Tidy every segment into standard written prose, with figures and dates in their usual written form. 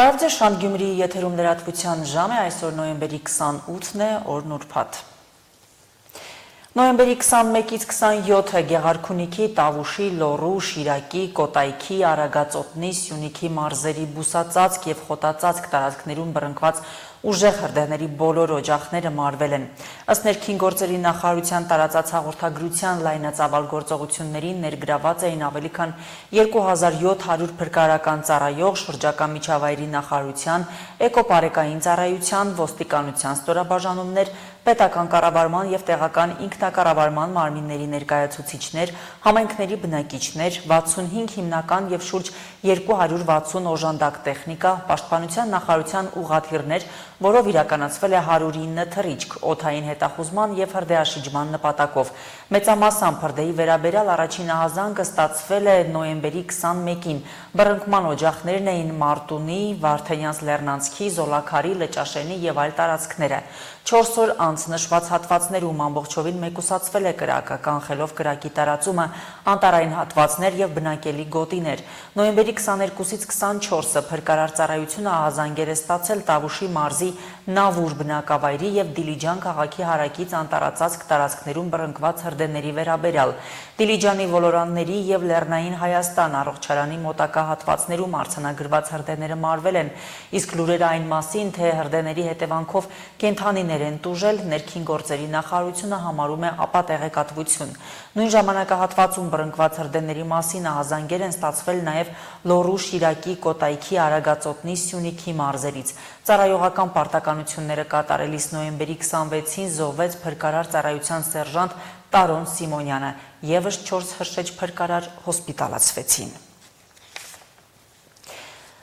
Բարև ձեզ, Շանթ Գյումրիի եթերում լրատվության ժամ է, այսօր նոյեմբերի 28-ն է, օրն ուրբաթ։ Նոյեմբերի 21-ից 27-ը Գեղարքունիքի, Տավուշի, Լոռու, Շիրակի, Կոտայքի, Արագածոտնի, Սյունիքի մարզերի բուսածածկ եւ խոտածածկ տարածքներում բռնկված ուժեղ հրդեհների բոլոր օջախները մարվել են։ Ըստ ներքին գործերի նախարարության տարածած հաղորդագրության լայնածավալ գործողություններին ներգրաված էին ավելի քան 2700 փրկարարական ծառայող, շրջակա միջավայրի նախարարության, էկոպարեկային ծառայության, ոստիկանության ստորաբաժանումներ, պետական կառավարման եւ տեղական ինքնակառավարման մարմինների ներկայացուցիչներ, համայնքների բնակիչներ, 65 հիմնական եւ շուրջ 260 օժանդակ տեխնիկա, պաշտպանության նախարարության ուղղաթիռներ, որով իրականացվել է 109 թռիչք, օդային հետախուզման եւ հրդեհաշիջման նպատակով։ Մեծամասամբ հրդեհի վերաբերյալ առաջին ահազանգը ստացվել է նոյեմբերի 21-ին։ Բռնկման օջախներն էին Մարտունի, Վարդենյանց Լեռնանցքի, Զոլաքարի, Լճաշենի եւ այլ տարածքները։ 4 օր անց նշված հատվածներում ամբողջովին մեկուսացվել է կրակը, կանխելով կրակի տարածումը անտարային հատվածներ եւ բնակելի գոտիներ։ Նոյեմբերի 22-ից 24-ը փրկարար ծառայությունը ահազանգեր է ստացել Տավուշի մարզի Նավուր բնակավայրի եւ Դիլիջան քաղաքի հարակից անտարածածկ տարածքներում բռնկված հրդեհների վերաբերյալ։ Դիլիջանի ոլորանների եւ Լեռնային Հայաստան առողջարանի մոտակա հատվածներում արձանագրված հրդեհները մարվել են, իսկ լուրերը այն մասին, թե հրդեհների հետևանքով կենդանիներ են տուժել, ներքին գործերի նախարարությունը համարում է ապատեղեկատվություն։ Նույն ժամանակահատվածում բռնկված հրդեհների մասին ահազանգեր են ստացվել նաեւ Լոռու, Շիրակի, Կոտայքի, Արագածոտնի, Սյունիքի մարզերից։ Ծառայողական պարտականությունները կատարելիս նոյեմբերի 26-ին զոհվեց փրկարար ծառայության սերժանտ Տարոն Սիմոնյանը, եւս 4 հրշեջ փրկարար հոսպիտալացվեցին։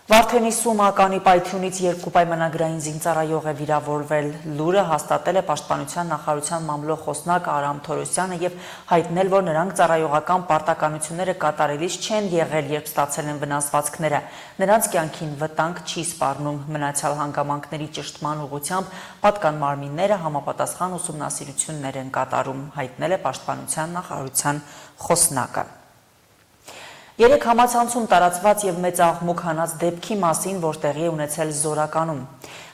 Վարդենի Սումականի պայթյունից 2 պայմանագրային զինծառայող է վիրավորվել։ Լուրը հաստատել է պաշտպանության նախարարության մամլոյ խոսնակ Արամ Թորոսյանը եւ հայտնել, որ նրանք ծառայողական պարտականությունները կատարելիս չեն եղել, երբ ստացել են վնասվածքները։ Նրանց կյանքին վտանգ չի սպառնում։ Մնացյալ հանգամանքների ճշտման ուղղությամբ պատկան մարմինները համապատասխան ուսումնասիրություններ են կատարում, հայտնել է պաշտպանության նախարարության խոսնակը։ 3 համացանցում տարածված եւ մեծ աղմուկ հանած դեպքի մասին, որ տեղի է ունեցել Զորականում։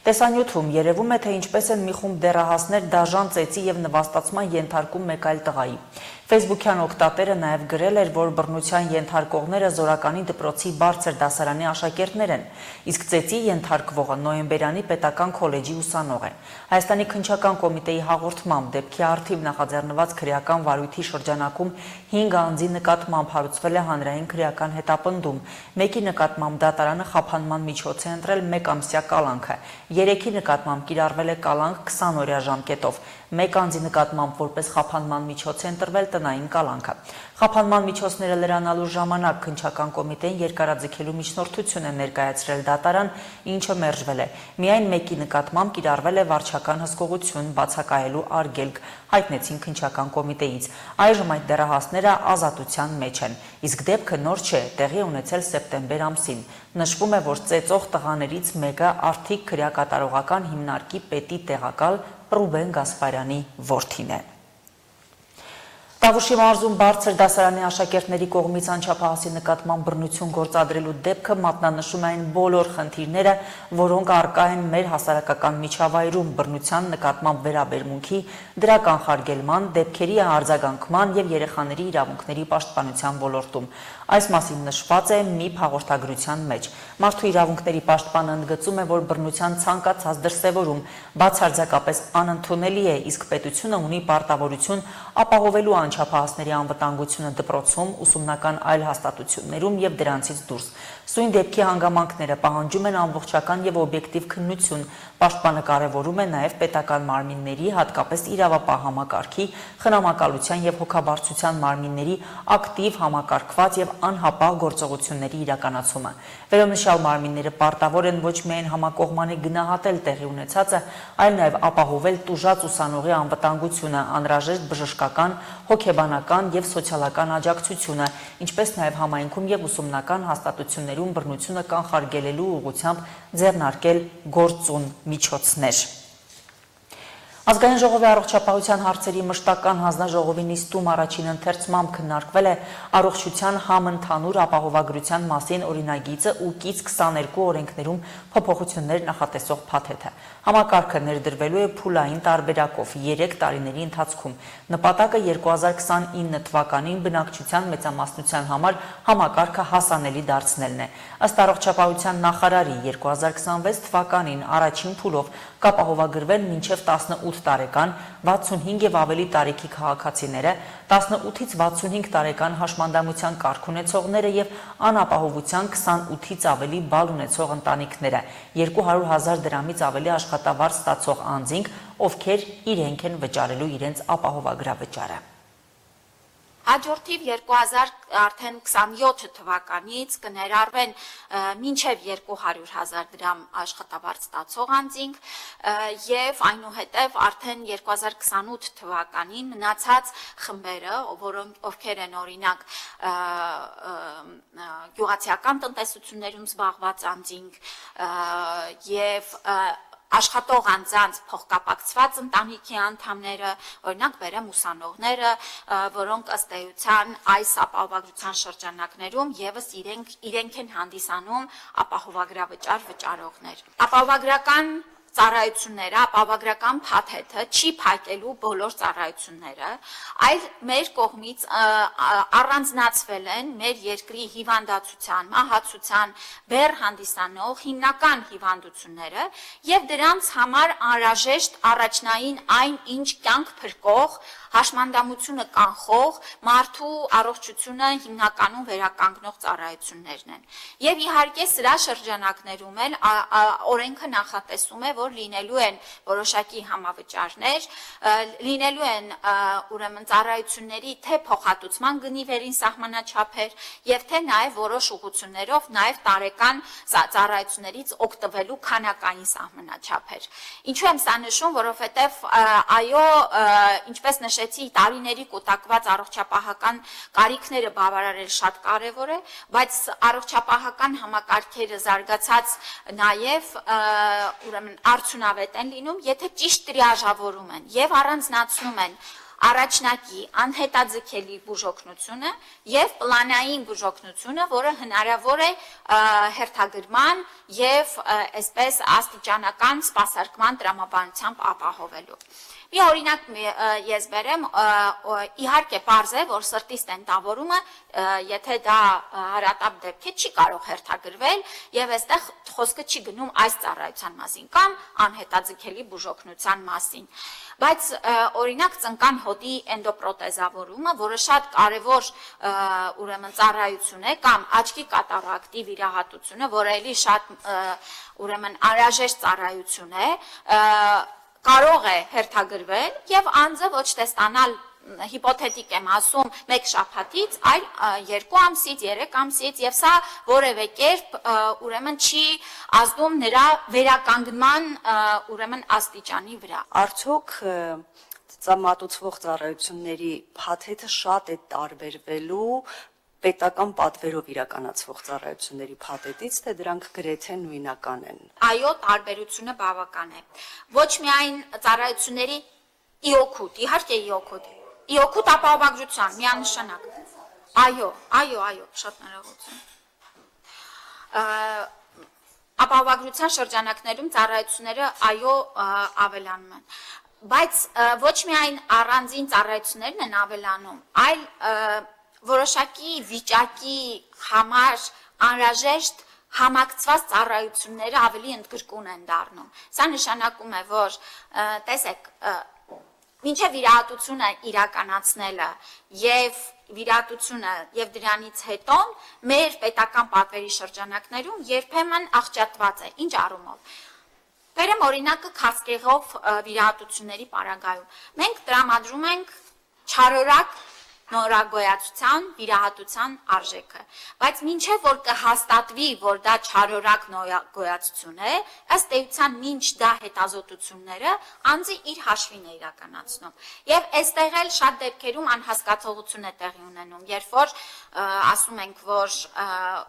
Տեսանյութում երևում է, թե ինչպես են մի խումբ դեռահասներ դաժան ծեծի եւ նվաստացման ենթարկում մեկ այլ տղայի։ Facebook-յան օգտատերը նաև գրել էր, որ բռնության ենթարկողները Զորականի դպրոցի բարձր դասարանի աշակերտներ են, իսկ ծեծի ենթարկվողը Նոյեմբերյանի պետական քոլեջի ուսանող է։ Հայաստանի քննչական կոմիտեի հաղորդմամբ դեպքի առթիվ նախաձեռնված քրեական վարույթի շրջանակում 5 անձի նկատմամբ հարուցվել է հանրային քրեական հետապնդում։ Մեկի նկատմամբ դատարանը խափանման միջոց է ընտրել 1 ամսյա կալանքը, 3-ի նկատմամբ կիրառվել է կալանք 20-օրյա ժամկետով, 1 անձի նկատմամբ որպես խափանման միջոց է ընտրվել տնային կալանքը։ Խափանման միջոցները լրանալու ժամանակ քննչական կոմիտեին երկարաձգելու միջնորդություն է ներկայացրել դատարան, ինչը մերժվել է։ Միայն 1-ի նկատմամբ կիրառվել է վարչական հսկողություն բացակայելու արգելք, հայտնեցին քննչական կոմիտեից։ Այժմ այդ դեռահասները ազատության մեջ են, իսկ դեպքը նոր չէ, տեղի է ունեցել սեպտեմբեր ամսին։ Նշվում է, որ ծեծող տղաներից մեկը Արթիկ քրեակատարողական հիմնարկի պետի տեղակալ Ռուբեն Գասպարյանի որդին է։ Տավուշի մարզում բարձր դասարանի աշակերտների կողմից անչափահասի նկատմամբ բռնություն գործադրելու դեպքը մատնանշում է այն բոլոր խնդիրները, որոնք առկա են մեր հասարակական միջավայրում բռնության նկատմամբ վերաբերմունքի, դրա կանխարգելման, դեպքերի արձագանքման եւ երեխաների իրավունքների պաշտպանության ոլորտում։ Այս մասին նշված է ՄԻՊ հաղորդագրության մեջ։ Մարդու իրավունքների պաշտպանը ընդգծում է, որ բռնության ցանկացած դրսևորում բացարձակապես անընդունելի է, իսկ պետությունը ունի պարտավորություն ապահովելու անչափահասների անվտանգությունը դպրոցում, ուսումնական այլ հաստատություններում եւ դրանցից դուրս։ Սույն դեպքի հանգամանքները պահանջում են ամբողջական եւ օբյեկտիվ քննություն։ Պաշտպանը կարևորում է նաեւ պետական մարմինների, հատկապես իրավապահ համակարգի, խնամակալության եւ հոգաբարձության մարմինների ակտիվ, համակարգված եւ անհապաղ գործողությունների իրականացումը։ Վերոնշյալ մարմինները պարտավոր են ոչ միայն համակողմանի գնահատել տեղի ունեցածը, այլ նաեւ ապահովել տուժած ուսանողի անվտանգությունը, անհրաժեշտ բժշկական, հոգեբանական եւ սոցիալական աջակցությունը, ինչպես նաեւ համայնքում եւ ուսումնական հաստատություններում բռնությունը կանխարգելելու ուղղությամբ ձեռնարկել գործուն միջոցներ։ Ազգային ժողովի առողջապահության հարցերի մշտական հանձնաժողովի նիստում առաջին ընթերցմամբ քննարկվել է առողջության համընդհանուր ապահովագրության մասին օրինագիծը ու կից 22 օրենքներում փոփոխություններ նախատեսող փաթեթը։ Համակարգը ներդրվելու է փուլային տարբերակով 3 տարիների ընթացքում։ Նպատակը 2029 թվականին բնակչության մեծամասնության համար համակարգը հասանելի դարձնելն է։ Ըստ առողջապահության նախարարի 2026 թվականին առաջին փուլով կապահովագրվել մինչև 18 տարեկան, 65 եւ ավելի տարիքի քաղաքացիները, 18-ից 65 տարեկան հաշմանդամության կարգ ունեցողները եւ անապահովության 28-ից ավելի բալ ունեցող ընտանիքները, 200,000 դրամից ավելի աշխատավարձ ստացող անձինք, ովքեր իրենք են վճարելու իրենց ապահովագրավճարը։ Հաջորդիվ 2027 թվականից կներառվեն մինչև 200,000 դրամ աշխատավարձ ստացող անձինք եւ այնուհետեւ արդեն 2028 թվականին մնացած խմբերը, ովքեր են օրինակ գյուղացիական տնտեսություններում զբաղված անձինք եւ աշխատող անձանց փոխկապակցված ընտանիքի անդամները, օրինակ բերեմ ուսանողները, որոնք ըստ էության այս ապահովագրության շրջանակներում եւս իրենք են հանդիսանում ապահովագրավճար վճարողներ։ Ապահովագրական ծառայությունները, ապահովագրական փաթեթը չի փակելու բոլոր ծառայությունները, այլ մեր կողմից առանձնացվել են մեր երկրի հիվանդացության, մահացության բեռ հանդիսանող հիմնական հիվանդությունները եւ դրանց համար անհրաժեշտ առաջնային այն ինչ կյանք փրկող, հաշմանդամությունը կանխող, մարդու առողջությունը հիմնականում վերականգնող ծառայություններն են։ Եվ իհարկե սրա շրջանակներում էլ օրենքը նախատեսում է, որ լինելու են որոշակի համավճարներ, լինելու են ուրեմն ծառայությունների թե փոխհատուցման գնի վերին սահմանաչափեր եւ թե նաեւ որոշ ուղղություններով նաեւ տարեկան ծառայություններից օգտվելու քանակային սահմանաչափեր։ Ինչու եմ սա նշում, որովհետեւ այո, ինչպես նշեցի, տարիների կուտակված առողջապահական կարիքները բավարարել շատ կարեւոր է, բայց առողջապահական համակարգերը զարգացած նաեւ ուրեմն արդյունավետ են լինում, եթե ճիշտ տրիաժավորում են եւ առանձնացնում են առաջնակի անհետաձգելի բուժօգնությունը եւ պլանային բուժօգնությունը, որը հնարավոր է հերթագրման եւ այսպես աստիճանական սպասարկման տրամաբանությամբ ապահովելու։ Մի օրինակ ես բերեմ, իհարկե պարզ է, որ սրտի ստենտավորումը, եթե դա հարատապ դեպք է, չի կարող հերթագրվել եւ այստեղ խոսքը չի գնում այս ծառայության մասին կամ անհետաձգելի բուժօգնության մասին։ Բայց օրինակ ծնկան հոտի էնդոպրոթեզավորումը, որը շատ կարևոր ուրեմն ծառայություն է, կամ աչքի կատարակտիվ վիրահատությունը, որը էլի շատ ուրեմն անհրաժեշտ ծառայություն է, կարող է հերթագրվել եւ անձը ոչ թե ստանալ հիպոթետիկ եմ ասում 1 շաբաթից, այլ 2 ամսից, 3 ամսից եւ սա որևէ կերպ ուրեմն չի ազդում նրա վերականգնման ուրեմն աստիճանի վրա։ Արդյոք մատուցվող ծառայությունների փաթեթը շատ է տարբերվելու պետական պատվերով իրականացվող ծառայությունների փաթեթից, թե դրանք գրեթե նույնական են։ Այո, տարբերությունը բավական է։ Ոչ միայն ծառայությունների իօքուտ, իհարկե իօքուտ ապահովագրության միանշանակ։ Այո, շատ ներողություն։ Ապահովագրության շրջանակներում ծառայությունները այո ավելանում են։ Բայց ոչ միայն առանձին ծառայություններն են ավելանում, այլ որոշակի վիճակի համար անհրաժեշտ համակցված ծառայությունները ավելի ընդգրկուն են դառնում։ Սա նշանակում է, որ տեսեք, մինչև վիրահատությունը իրականացնելը եւ վիրահատությունը եւ դրանից հետո մեր պետական պատվերի շրջանակներում երբեմն աղճատված է։ Ինչ առումով։ Բերեմ օրինակը քաղցկեղով վիրահատությունների պարագայում։ Մենք տրամադրում ենք չարորակ նորագոյացության, վիրահատության արժեքը, բայց մինչև որ կհաստատվի, որ դա չարորակ նորագոյացություն է, ըստ էության մինչ դա հետազոտությունները անձը իր հաշվին է իրականացնում։ Եվ այստեղ էլ շատ դեպքերում անհասկացողություն է տեղի ունենում, երբ որ ասում ենք, որ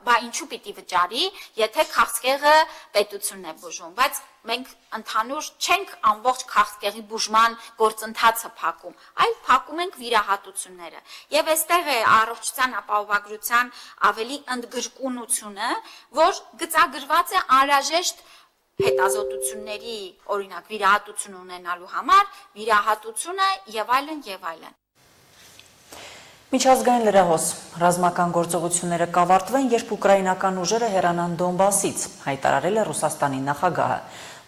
բա ինչու պիտի վճարի, եթե քաղցկեղը պետությունն է բուժում, բայց մենք ընդհանուր չենք ամբողջ քաղցկեղի բուժման գործընթացը փակում, այլ փակում ենք վիրահատությունները։ Եվ այստեղ է առողջության ապահովագրության ավելի ընդգրկունությունը, որ գծագրված է անհրաժեշտ հետազոտությունների, օրինակ վիրահատություն ունենալու համար, վիրահատությունը եւ այլն եւ այլն։ Միջազգային լրահոս ռազմական գործողությունները կավարտվեն, երբ ուկրաինական ուժերը հեռանան Դոնբասից, հայտարարել է Ռուսաստանի նախագահը։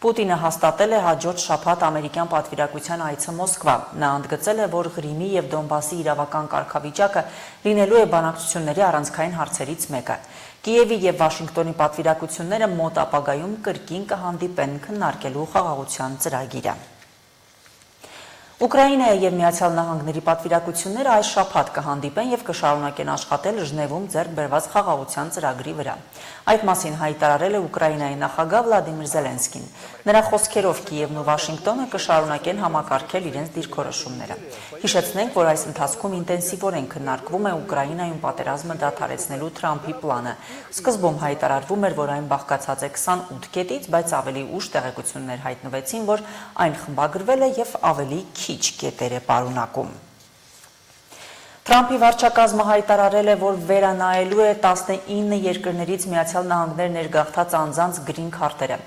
Պուտինը հաստատել է հաջորդ շաբաթ ամերիկյան պատվիրակության այցը Մոսկվա։ Նա ընդգծել է, որ Ղրիմի եւ Դոնբասի իրավական կարգավիճակը լինելու է բանակցությունների առանցքային հարցերից մեկը։ Կիևի եւ Վաշինգտոնի պատվիրակությունները մոտ ապագայում կրկին կհանդիպեն քննարկելու խաղաղության ծրագիրը։ Ուկրաինայի եւ Միացյալ Նահանգների պատվիրակությունները այս շաբաթ կհանդիպեն եւ կշարունակեն աշխատել Ժնևում ձեռք բերված խաղաղության ծրագրի վրա։ Այդ մասին հայտարարել է Ուկրաինայի նախագահ Վլադիմիր Զելենսկին։ Նրա խոսքերով Կիևն ու Վաշինգտոնը կշարունակեն համակարգել իրենց դիրքորոշումները։ Հիշեցնենք, որ այս ընթացքում ինտենսիվորեն քննարկվում է Ուկրաինայում պատերազմը դադարեցնելու Թրամփի պլանը։ Սկզբում հայտարարվում էր, որ այն բաղկացած է 28 կետից, բայց ավելի ուշ տեղեկություններ հայտնվեցին, որ այն խմբագրվել է եւ ավելի քիչ կետեր է պարունակում։ Թրամփի վարչակազմը հայտարարել է, որ վերանայելու է 19 երկրներից Միացյալ Նահանգներ ներգաղթած անձանց գրին քարտերը։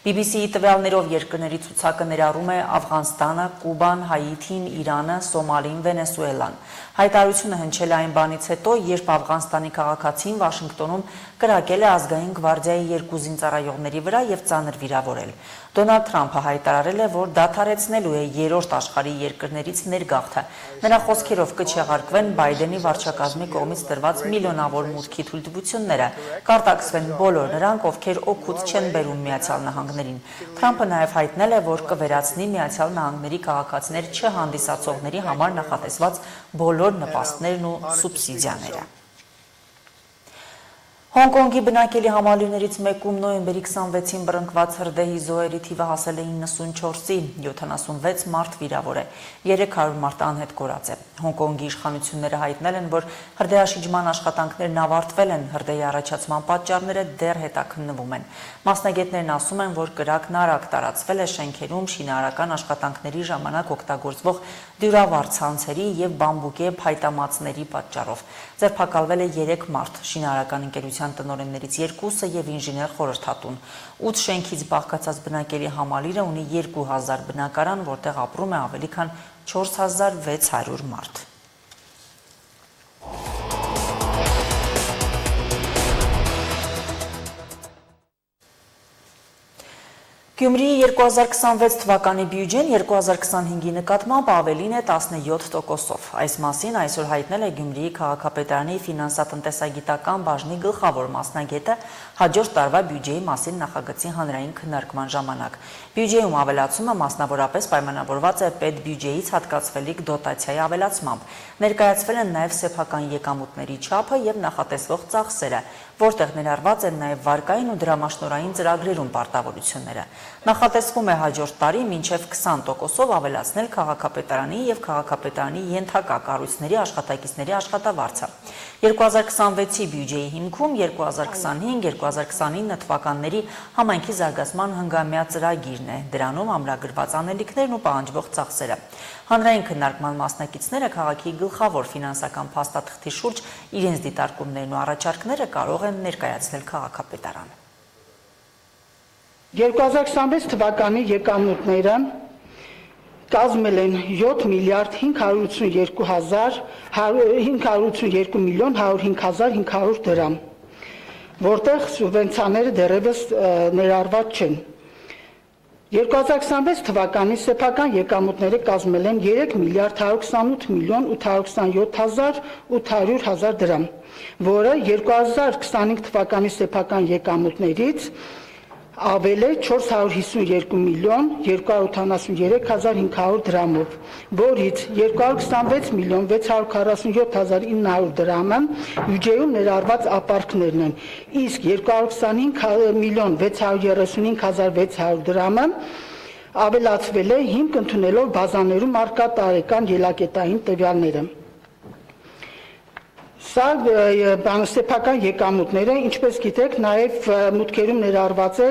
BBC-ի տվյալներով երկրների ցուցակը ներառում է Աֆղանստանը, Կուբան, Հայիթին, Իրանը, Սոմալին, Վենեսուելան։ Հայտարարությունը հնչել է այն բանից հետո, երբ Աֆղանստանի քաղաքացին Վաշինգտոնում կրակել է ազգային գվարդիայի 2 զինծառայողների վրա եւ ծանր վիրավորել։ Դոնալդ Թրամփը հայտարարել է, որ դադարեցնելու է 3-րդ աշխարհի երկրներից ներգաղթը։ Նրա խոսքերով կչեղարկվեն Բայդենի վարչակազմի կողմից տրված միլիոնավոր մուտքի թույլտվությունները, կարտաքսվեն բոլոր նրանք, ովքեր օգուտ չեն բերում Միացյալ Նահանգներին։ Թրամփը նաև հայտնել է, որ կվերացնի Միացյալ Նահանգների քաղաքացիներ չհանդիսացողների համար նախատեսված բոլոր նպաստներն ու սուբսիդիաները։ Հոնկոնգի բնակելի համալիրներից մեկում նոյեմբերի 26-ին բռնկված հրդեհի զոհերի թիվը հասել է 94-ի, 76 մարդ վիրավոր է, 300 մարդ անհետ կորած է։ Հոնկոնգի իշխանությունները հայտնել են, որ հրդեհաշիջման աշխատանքներն ավարտվել են, հրդեհի առաջացման պատճառները դեռ հետաքննվում են։ Մասնագետներն ասում են, որ կրակն արագ տարածվել է շենքերում շինարարական աշխատանքների ժամանակ օգտագործվող դյուրավառ ցանցերի եւ բամբուկե փայտամածների պատճառով։ Ձերբակալվել է 3 մարդ, շինարարական ընկերության տնօրեններից 2-ը եւ ինժեներ խորհրդատուն։ 8 շենքից բաղկացած բնակելի համալիրը ունի 2000 բնակարան, որտեղ ապրում է ավելի քան 4600 մարդ։ Գյումրիի 2026 թվականի բյուջեն 2025-ի նկատմամբ ավելին է 17%-ով։ Այս մասին այսօր հայտնել է Գյումրիի քաղաքապետարանի ֆինանսատնտեսագիտական բաժնի գլխավոր մասնագետը հաջորդ տարվա բյուջեի մասին նախագծի հանրային քննարկման ժամանակ։ Բյուջեում ավելացումը մասնավորապես պայմանավորված է պետբյուջեից հատկացվելիք դոտացիայի ավելացմամբ։ Ներկայացվել են նաև սեփական եկամուտների չափը եւ նախատեսվող ծախսերը, որտեղ ներառված են նաև վարկային ու դրամաշնորհային ծրագրերում պարտավորությունները։ Նախատեսվում է հաջորդ տարի մինչև 20%-ով ավելացնել քաղաքապետարանի եւ քաղաքապետարանի ենթակա կառույցների աշխատակիցների աշխատավարձը։ 2026-ի բյուջեի հիմքում 2025-2029 թվականների համայնքի զարգացման հնգամյա ծրագիրն է։ Դրանում ամրագրված անելիքներն ու պահանջվող ծախսերը։ Հանրային քննարկման մասնակիցները քաղաքի գլխավոր ֆինանսական փաստաթղթի շուրջ իրենց դիտարկումներն ու առաջարկները կարող են ներկայացնել քաղաքապետարանը։ 2026 թվականի եկամուտները կազմել են 7 միլիարդ 582 միլիոն 105 500 դրամ, որտեղ սուբվենցիաները դեռևս ներառված չեն։ 2026 թվականի սեփական եկամուտները կազմել են 3 միլիարդ 128 միլիոն 827 800 դրամ, որը 2025 թվականի սեփական եկամուտներից ավել է 452 միլիոն 273 500 դրամով, որից 226 միլիոն 647 900 դրամը բյուջեում ներառված ապարքներն են, իսկ 225 միլիոն 635 600 դրամը ավելացվել է հիմք ընդունելով բազաներում արկա տարեկան ելակետային տվյալները։ Սա բանասեփական եկամուտները, ինչպես գիտեք, նաև մուտքերում ներառված է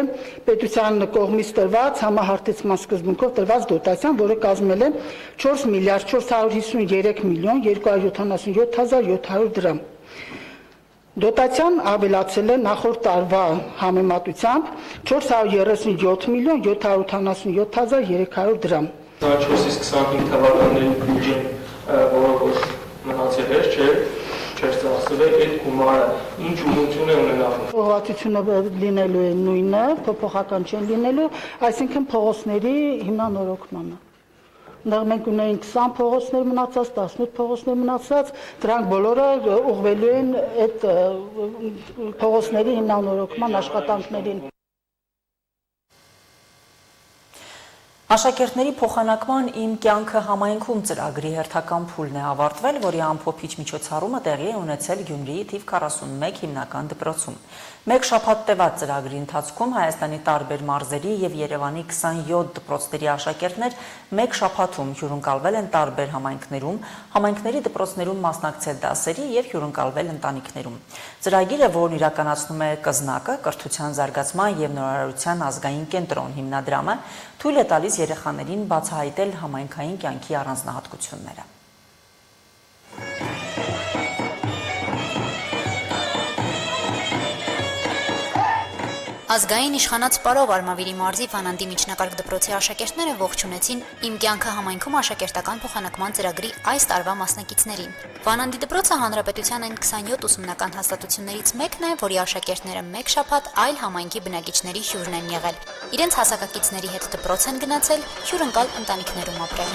պետության կողմից տրված համահարտեցման սկզբունքով տրված դոտացիան, որը կազմել է 4 միլիարդ 453 միլիոն 277 հազար 700 դրամ։ Դոտացիան ավելացել է նախորդ տարվա համեմատությամբ 437 միլիոն 787 հազար 300 դրամ։ 24-25 թվականների բյուջեն, որը որ մնացել էր, չէ՞, չէր ծախսվել, այդ գումարը ինչ ուղղություն է ունենալու։ Փոխհատությունը լինելու է նույնը, փոփոխական չեն լինելու, այսինքն փողոցների հիմնանորոգմանը։ Նախ մենք ունեինք 20 փողոցներ մնացած, 18 փողոցներ մնացած, դրանք բոլորը ուղղվելու են այդ փողոցների հիմնանորոգման աշխատանքներին։ Աշակերտների փոխանակման «Իմ կյանքը համայնքում» ծրագրի հերթական փուլն է ավարտվել, որի ամփոփիչ միջոցառումը տեղի է ունեցել Գյումրիի թիվ 41 հիմնական դպրոցում։ Մեկ շաբաթ տևած ծրագրի ընթացքում Հայաստանի տարբեր մարզերի և Երևանի 27 դպրոցների աշակերտներ մեկ շաբաթում հյուրընկալվել են տարբեր համայնքներում, համայնքների դպրոցներում մասնակցել դասերի և հյուրընկալվել ընտանիքներում։ Ծրագիրը, որն իրականացնում է Կզնակը, Կրթության զարգացման և նորարարության ազգային կենտրոն հիմնադրամը, թույլ է տալիս երեխաներին բացահայտել համայնքային կյանքի առանձնահատկությունները։ Ազգային իշխանած Պարով Արմավիրի մարզի Վանանդի միջնակարգ դպրոցի աշակերտները ողջունեցին «Իմ կյանքը համայնքում» աշակերտական փոխանակման ծրագրի այս տարվա մասնակիցներին։ Վանանդի դպրոցը հանրապետության այն 27 ուսումնական հաստատություններից մեկն է, որի աշակերտները մեկ շաբաթ այլ համայնքի բնակիչների հյուրն են եղել։ Իրենց հասակակիցների հետ դպրոց են գնացել, հյուրընկալ ընտանիքներում ապրել։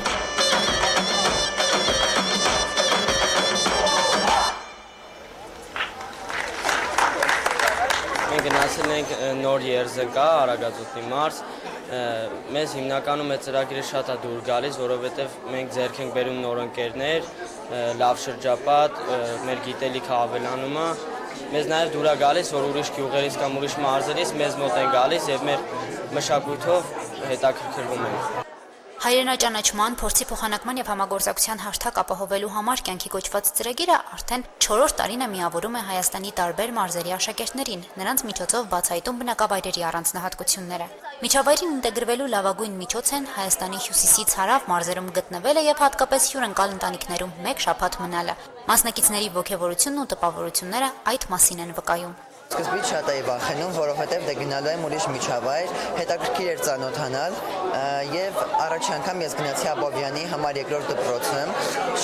Մենք գնացել ենք նոր Երզկա, Արագածոտնի մարզ, մեզ հիմնականում այդ ծրագիրը շատ է դուր գալիս, որովհետև մենք ձեռք ենք բերում նոր ընկերներ, լավ շրջապատ, մեր գիտելիքը ավելանում է, մեզ նաև դուր է գալիս, որ ուրիշ գյուղերից կամ ուրիշ մարզերից մեզ մոտ են գալիս և մեր մշակույթով հետաքրքրվում են։ Հայրենաճանաչման, փորձի փոխանակման և համագործակցության հարթակ ապահովելու համար կյանքի կոչված ծրագիրը արդեն 4-րդ տարին է միավորում է Հայաստանի տարբեր մարզերի աշակերտներին, նրանց միջոցով բացահայտում բնակավայրերի առանձնահատկությունները։ Միջավայրին ինտեգրվելու լավագույն միջոց են Հայաստանի հյուսիսից հարավ մարզերում գտնվելը և հատկապես հյուրընկալ ընտանիքներում մեկ շաբաթ մնալը։ Մասնակիցների ոգևորությունն ու տպավորությունները այդ մասին են վկայում։ Սկզբից շատ էի վախենում, որովհետև դե գնալու եմ ուրիշ միջավայր, հետաքրքիր էր ծանոթանալ եւ առաջին անգամ ես գնացի Աբովյանի համար երկրորդ դպրոցը,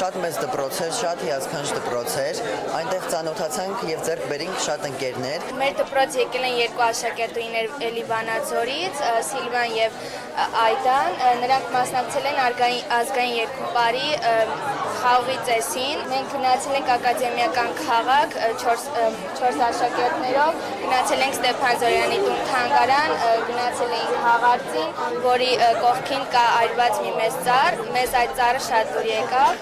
շատ մեծ դպրոց էր, շատ հիասքանչ դպրոց էր, այնտեղ ծանոթացանք եւ ձեռք բերինք շատ ընկերներ։ Մեր դպրոց եկել են երկու աշակերտուհիներ Էլիբանաձորից, Սիլվան եւ Այդան, նրանք մասնակցել են ազգային երկուպարի խաղողի ծեսին։ Մենք գնացել ենք ակադեմիական քաղաք 4 աշակերտներով, գնացել ենք Ստեփան Զորյանի տուն թանգարան, գնացել ենք Հաղարծին, որի կողքին կա այրված մի մեծ ծառ, մեզ այդ ծառը շատ դուր եկավ։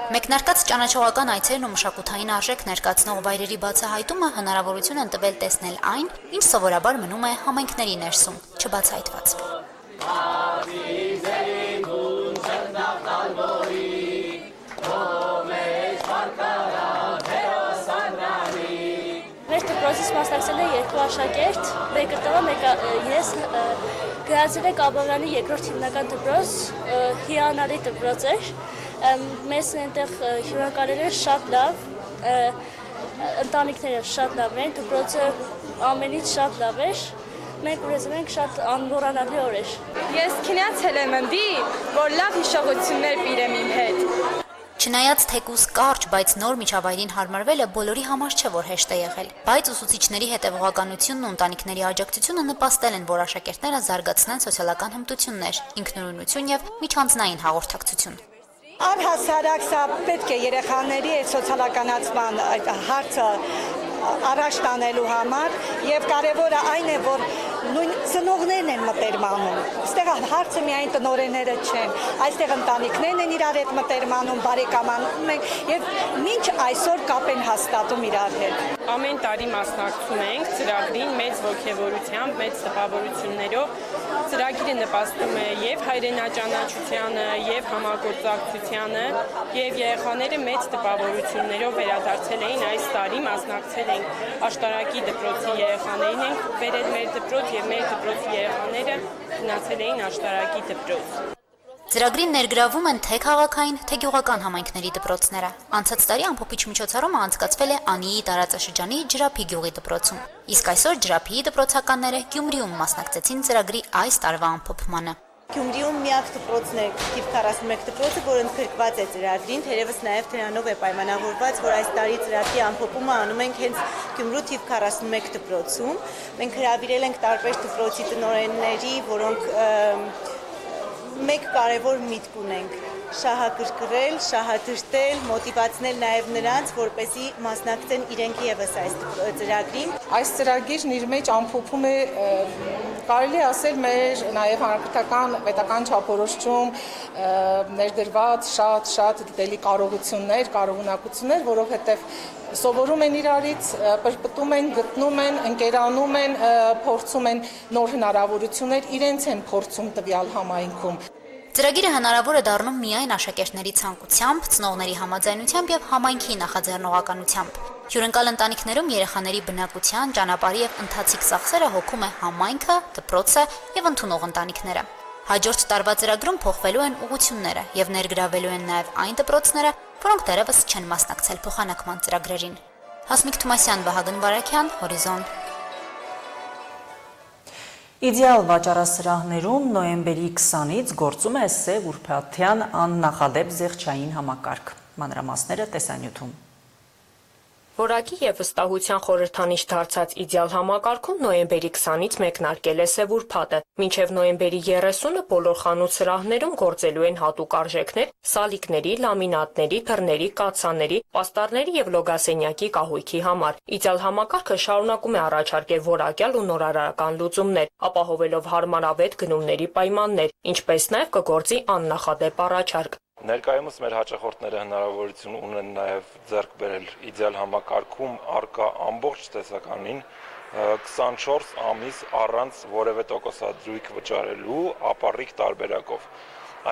Մեկնարկած ճանաչողական այցերն ու մշակութային արժեք ներկայացնող վայրերի բացահայտումը հնարավորություն են տվել տեսնել այն, ինչ սովորաբար մնում է համայնքների ներսում, չբացահայտված։ Մեր դպրոցից մասնակցել է երկու աշակերտ, մեկը տղա, մեկը ես, գնացել ենք Աբովյանի երկրորդ հիմնական դպրոց, հիանալի դպրոց էր, մեզ այնտեղ հյուրընկալել էր շատ լավ, ընտանիքները շատ լավ են, դպրոցը ամենից շատ լավ էր, մենք ունեցել ենք շատ անմոռանալի օրեր։ Ես քննացել եմ ընդ, որ լավ հիշողություններ բերեմ իմ հետ։ Չնայած թեկուզ կարճ, բայց նոր միջավայրին հարմարվելը բոլորի համար չէ, որ հեշտ է եղել, բայց ուսուցիչների հետևողականությունն ու ընտանիքների աջակցությունը նպաստել են, որ աշակերտները զարգացնեն սոցիալական հմտություններ, ինքնուրույնություն եւ միջանձնային հաղորդակցություն։ Առհասարակ սա պետք է երեխաների սոցիալականացման հարցը առաջ տանելու համար եւ կարեւորը այն է, որ նույն ծնողներն են մտերմանում։ Այստեղ հարցը միայն տնօրենները չեն, այստեղ ընտանիքներն են իրար հետ մտերմանում, բարեկամանում են եւ մինչ այսօր կապ են հաստատում իրար հետ։ Ամեն տարի մասնակցում ենք ծրագրին մեծ ոգևորությամբ, մեծ տպավորություններով։ Ծրագիրը նպաստում է եւ հայրենաճանաչությանը, եւ համագործակցությանը, եւ երեխաները մեծ տպավորություններով վերադարձել էին այս տարի, մասնակցել ենք աշտարակի դպրոցի երեխաներին ենք վերել մեր դպրոց եւ մեր դպրոցի երեխաները գնացել էին աշտարակի դպրոց։ Ծրագրին ներգրավում են թե քաղաքային, թե գյուղական համայնքների դպրոցները։ Անցած տարի ամփոփիչ միջոցառումը անցկացվել է Անիի տարածաշրջանի Ջրափի գյուղի դպրոցում։ Իսկ այսօր Ջրափիի դպրոցականները Գյումրիում մասնակցեցին ծրագրի այս տարվա ամփոփմանը։ Գյումրիում միակ դպրոցն է թիվ 41 դպրոցը, որը ընդգրկված է ծրագրին, թերևս նաև դրանով է պայմանավորված, որ այս տարի ծրագրի ամփոփումը անում ենք հենց Գյումրու թիվ 41 դպրոցում։ Մենք հրավիրել ենք տարբեր դպրոցի տնօրենների, որոնք մեկ կարևոր միտք ունենք՝ շահագրգռել, շահադրտել, մոտիվացնել նաև նրանց, որպեսզի մասնակցեն իրենք ևս այս ծրագրին։ Այս ծրագիրն իր մեջ ամփոփում է, կարելի ասել, մեր նաև հանրապետական պետական չափորոշիչում ներդրված շատ գիտելի կարողություններ, կարողունակություններ, որովհետև սովորում են իրարից, պրպտում են, գտնում են, ընկերանում են, փորձում են նոր հնարավորություններ, իրենց են փորձում տվյալ համայնքում։ Ծրագիրը հնարավոր է դառնում միայն աշակերտների ցանկությամբ, ծնողների համաձայնությամբ եւ համայնքի նախաձեռնողականությամբ։ Հյուրընկալ ընտանիքներում երեխաների բնակության, ճանապարհի եւ ընթացիկ ծախսերը հոգում է համայնքը, դպրոցը եւ ընդունող ընտանիքները։ Հաջորդ տարվա ծրագրում փոխվելու են ուղղությունները եւ ներգրավվելու են նաեւ այն դպրոցները, որոնք դեռևս չեն մասնակցել փոխանակման ծրագրերին։ Հասմիկ Թումասյան, Վահագն Վարակյան, Հորիզոն։ Իդեալ վաճառասրահներում նոյեմբերի 20-ից գործում է Սև Ուրբաթյան աննախադեպ զեղչային համակարգ։ Մանրամասները տեսանյութում։ Որակի և վստահության խորհրդանիշ դարձած իդեալ համակարգում նոյեմբերի 20-ից մեկնարկել է Սև Ուրբաթը։ Մինչև նոյեմբերի 30-ը բոլոր խանութ սրահներում գործելու են հատուկ արժեքներ սալիկների, լամինատների, դռների, կաթսաների, պաստառների և լոգասենյակի կահույքի համար։ Իդեալ համակարգը շարունակում է առաջարկել որակյալ ու նորարարական լուծումներ, ապահովելով հարմարավետ գնումների պայմաններ, ինչպես նաև կգործի աննախադեպ առաջարկ։ Ներկայումս մեր հաճախորդները հնարավորություն ունեն նաև ձեռք բերել իդեալ համակարգում առկա ամբողջ տեսականին 24 ամիս առանց որևէ տոկոսադրույք վճարելու ապառիկ տարբերակով։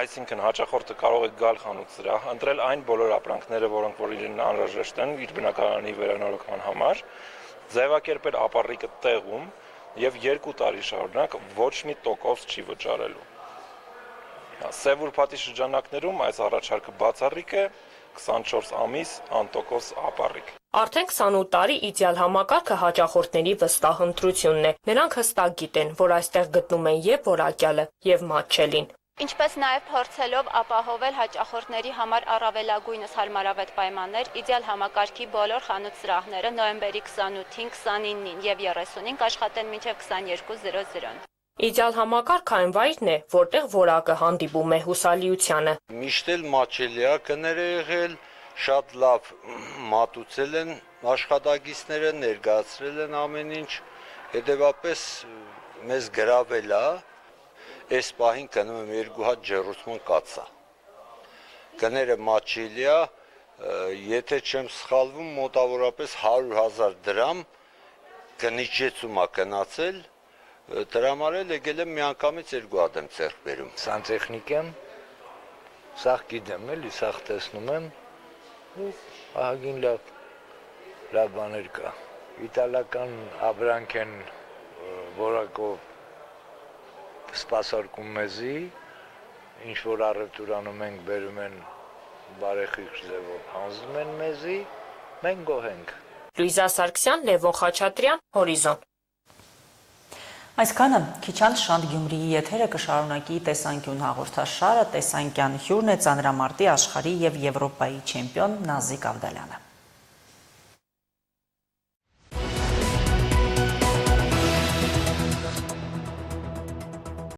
Այսինքն հաճախորդը կարող է գալ խանութ սրահ, ընտրել այն բոլոր ապրանքները, որոնք որ իրեն անհրաժեշտ են իր բնակարանի վերանորոգման համար, ձևակերպել ապառիկը տեղում եւ 2 տարի շարունակ ոչ մի տոկոս չի վճարելու։ Սև Ուրբաթի շրջանակներում այս առաջարկը բացառիկ է 24 ամիս անտոկոս ապառիկ։ Արդեն 28 տարի իդեալ համակարգը հաճախորդների վստահ ընտրությունն է։ Նրանք հստակ գիտեն, որ այստեղ գտնում են եւ որակյալը, եւ մատչելին։ Ինչպես նաև փորձելով ապահովել հաճախորդների համար առավելագույնս հարմարավետ պայմաններ, իդեալ համակարգի բոլոր խանութ սրահները նոյեմբերի 28-ին, 29-ին եւ 30-ին կաշխատեն մինչև 22:00-ն։ Իդեալ համակարգը այն վայրն է, որտեղ որակը հանդիպում է հուսալիությանը։ Միշտ էլ մատչելիակներ է եղել, շատ լավ մատուցել են աշխատակիցները, ներկայացրել են ամեն ինչ, հետևապես մեզ գրավել է, այս պահին կնում եմ 2 հատ ջեռուցման կաթսա։ Կները մատչելիա, եթե չեմ սխալվում, մոտավորապես 100,000 դրամ կնիջեցում է գնացել, տրամարել եկել եմ միանգամից 2 հատ եմ ձեռք բերում։ Սանտեխնիկ եմ, սաղ գիտեմ էլի, սաղ տեսնում եմ, ահագին լավ բաներ կա։ Իտալական ապրանք են որակով սպասարկում մեզի, ինչ որ առևտուր անում ենք, բերում են բարեխիղճ ձևով, հանձնում են մեզի, մենք գոհ ենք։ Լուիզա Սարգսյան, Լևոն Խաչատրյան, Հորիզոն։ Այսքանը քիչ անց Շանթ Գյումրիի եթերը կշարունակի տեսանկյուն հաղորդաշարը, տեսանկյան հյուրն է ծանրամարտի աշխարհի եւ Եվրոպայի չեմպիոն Նազիկ Ավդալյանը։